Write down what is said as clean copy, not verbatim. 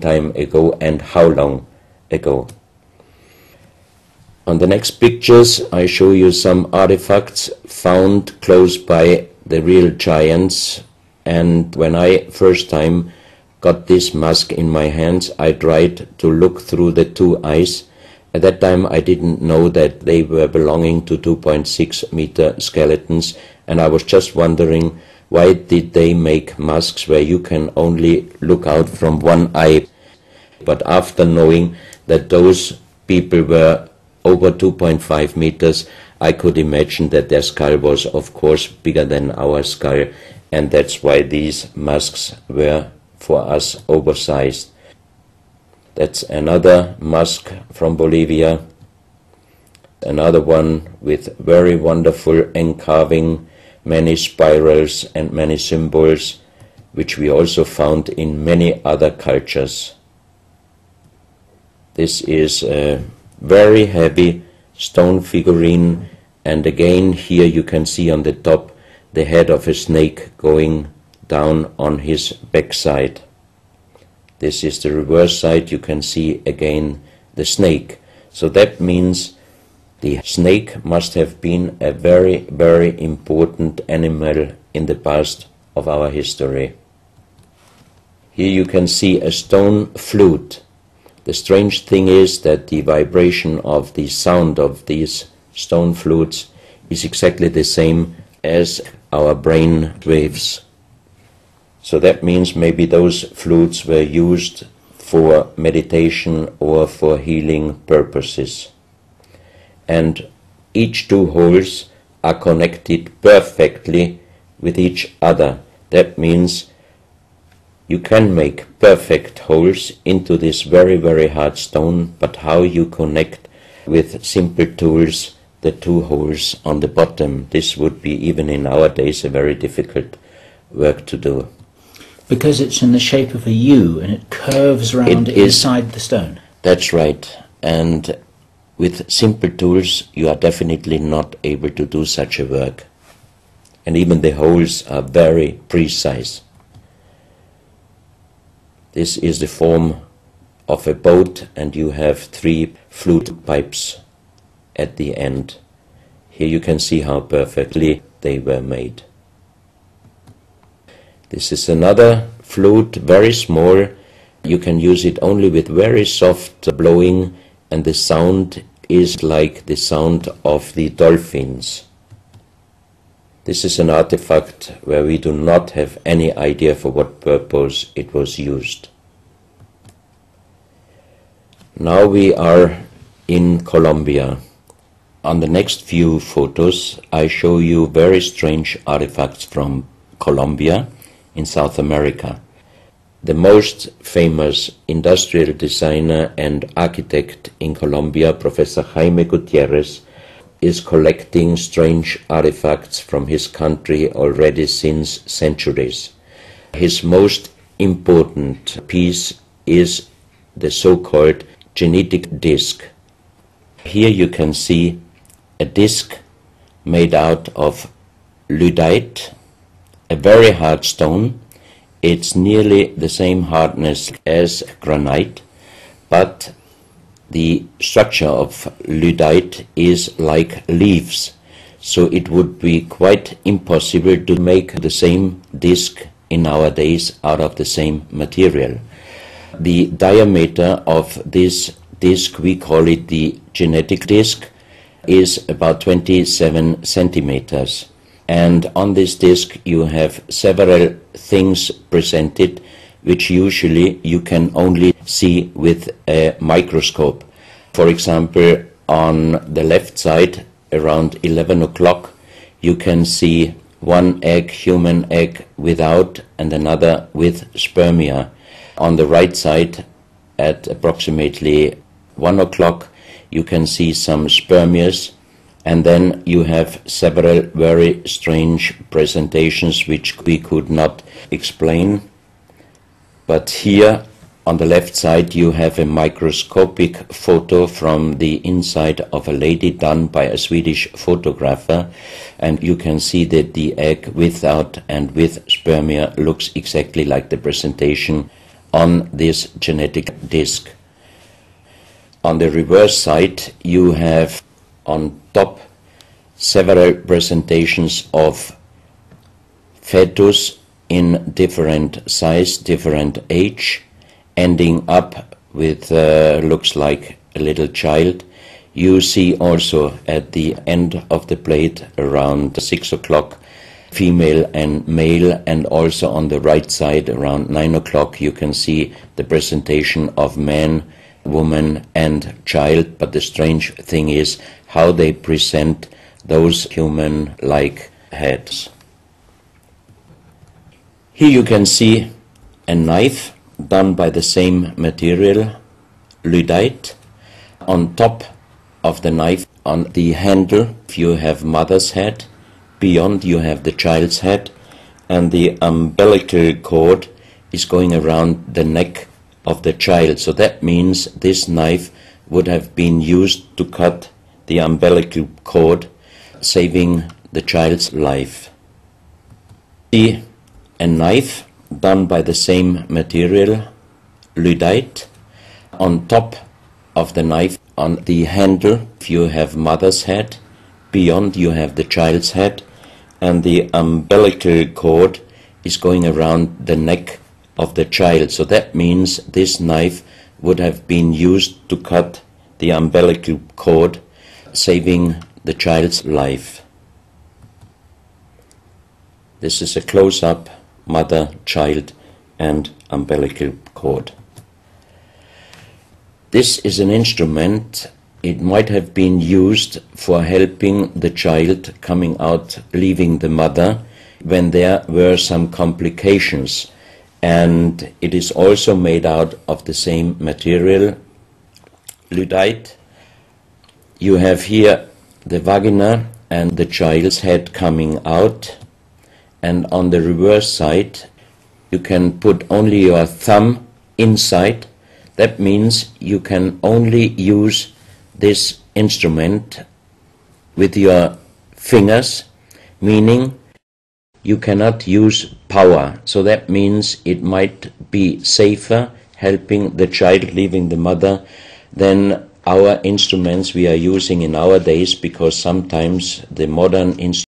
time ago and how long ago. On the next pictures I show you some artifacts found close by the real giants, and when I first time got this mask in my hands, I tried to look through the two eyes. At that time I didn't know that they were belonging to 2.6 meter skeletons, and I was just wondering, why did they make masks where you can only look out from one eye? But after knowing that those people were over 2.5 meters, I could imagine that their skull was of course bigger than our skull, and that's why these masks were for us oversized. That's another mask from Bolivia, another one with very wonderful encarving, many spirals and many symbols, which we also found in many other cultures. This is a very heavy stone figurine, and again here you can see on the top the head of a snake going down on his backside. This is the reverse side. You can see again the snake. So that means the snake must have been a very, very important animal in the past of our history. Here you can see a stone flute. The strange thing is that the vibration of the sound of these stone flutes is exactly the same as our brain waves. So that means maybe those flutes were used for meditation or for healing purposes. And each two holes are connected perfectly with each other. That means you can make perfect holes into this very, very hard stone, but how you connect with simple tools the two holes on the bottom, this would be even in our days a very difficult work to do. Because it's in the shape of a U and it curves around inside the stone. That's right. And with simple tools you are definitely not able to do such a work. And even the holes are very precise. This is the form of a boat, and you have 3 flute pipes at the end. Here you can see how perfectly they were made. This is another flute, very small. You can use it only with very soft blowing, and the sound is like the sound of the dolphins. This is an artifact where we do not have any idea for what purpose it was used. Now we are in Colombia. On the next few photos I show you very strange artifacts from Colombia in South America. The most famous industrial designer and architect in Colombia, Professor Jaime Gutierrez, is collecting strange artifacts from his country already since centuries. His most important piece is the so-called genetic disc. Here you can see a disc made out of lyddite, a very hard stone. It's nearly the same hardness as granite, but the structure of lyddite is like leaves, so it would be quite impossible to make the same disc in our days out of the same material. The diameter of this disc, we call it the genetic disc, is about 27 centimeters. And on this disc you have several things presented which usually you can only see with a microscope. For example, on the left side, around 11 o'clock, you can see one egg, human egg, without, and another with spermia. On the right side, at approximately 1 o'clock, you can see some spermias, and then you have several very strange presentations which we could not explain. But here on the left side you have a microscopic photo from the inside of a lady done by a Swedish photographer, and you can see that the egg without and with spermia looks exactly like the presentation on this genetic disk. On the reverse side, you have on top several presentations of fetus in different size, different age, ending up with looks like a little child. You see also at the end of the plate around 6 o'clock female and male, and also on the right side around 9 o'clock you can see the presentation of man, woman and child. But the strange thing is how they present those human-like heads. Here you can see a knife done by the same material, lyddite. On top of the knife, on the handle, you have mother's head, beyond you have the child's head, and the umbilical cord is going around the neck of the child. So that means this knife would have been used to cut the umbilical cord, saving the child's life. See a knife done by the same material, lyddite. On top of the knife, on the handle, you have mother's head, beyond you have the child's head, and the umbilical cord is going around the neck of the child. So that means this knife would have been used to cut the umbilical cord, saving the child's life. This is a close-up mother, child and umbilical cord. This is an instrument. It might have been used for helping the child coming out, leaving the mother, when there were some complications. And it is also made out of the same material, lyddite. You have here the vagina and the child's head coming out, and on the reverse side you can put only your thumb inside. That means you can only use this instrument with your fingers, meaning you cannot use power. So that means it might be safer helping the child leaving the mother than our instruments we are using in our days, because sometimes the modern instruments